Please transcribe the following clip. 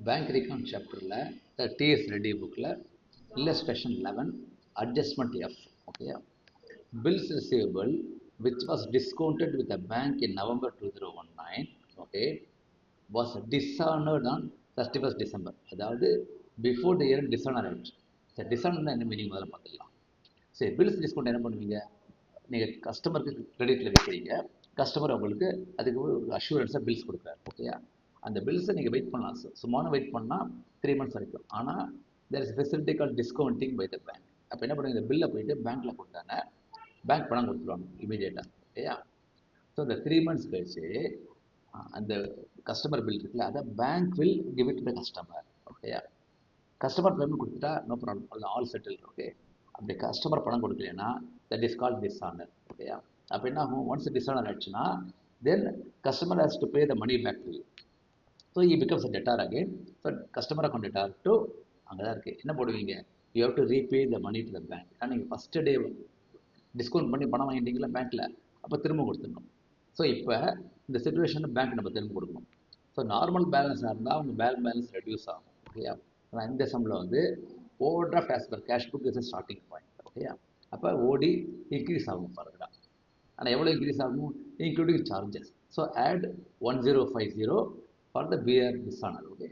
Bank record சாப்டரில் DS Reddy புக்கில் illustration 11 adjustment F. Okay, bills receivable which was discounted with the bank in November 2019, okay, was dishonored on 31st December. அதாவது before the year dishonor ஆயிடுச்சு. சரி, dishonor என்ன meaning முதல்ல பார்த்துக்கலாம். சரி, bills discount என்ன பண்ணுவீங்க? நீங்கள் கஸ்டமருக்கு கிரெடிட்டில் வைக்கிறீங்க, கஸ்டமர் உங்களுக்கு அதுக்கு ஒரு அஷூரன்ஸாக பில்ஸ் கொடுக்குறாரு. ஓகேயா, அந்த பில்ஸை நீங்கள் வெயிட் பண்ணலாம், சும்மா வெயிட் பண்ணால் 3 months வரைக்கும். ஆனால் there is facility called discounting by the bank. அப்போ என்ன பண்ணுங்க, இந்த பில்லை போயிட்டு பேங்க்கில் கொடுத்தாங்க, பேங்க் பணம் கொடுத்துருவாங்க இமீடியட்டாக. ஓகேயா, ஸோ இந்த 3 months கழிச்சு அந்த கஸ்டமர் பில் இருக்குல்ல, அதை bank will give it to the customer. ஓகேயா, கஸ்டமர் பேமெண்ட் கொடுத்துட்டா no problem, all settle. Okay, அப்படி கஸ்டமர் பணம் கொடுக்கலன்னா தட் இஸ் கால்ட் டிஸ்ஆனர். ஓகேயா, அப்போ என்ன ஆகும், ஒன்ஸ் டிஸ்ஆனர் ஆயிடுச்சுன்னா then customer has to pay the money back to you. So he becomes a debtor again. So customer account debtor to அங்கே தான் இருக்குது. என்ன போடுவீங்க, you have to repay the money to the bank. ஆனால் நீங்கள் first day discount பண்ணி பணம் வாங்கிட்டீங்களா பேங்க்கில், அப்போ திரும்ப கொடுத்துடணும். ஸோ இப்போ இந்த சிச்சுவேஷனில் பேங்க் நம்ம திரும்ப கொடுக்கணும். ஸோ நார்மல் பேலன்ஸாக இருந்தால் அவங்க பேங்க் பேலன்ஸ் ரெடியூஸ் ஆகும். ஓகேயா, ஆனால் இந்த சம்மில் வந்து over draft as per cash book is starting point. ஓகேயா, அப்போ ஓடி இன்க்ரீஸ் ஆகும் பாருங்கடா. ஆனால் எவ்வளோ இன்க்ரீஸ் ஆகும், including charges. So add 1050 for the beer dishonor. Okay.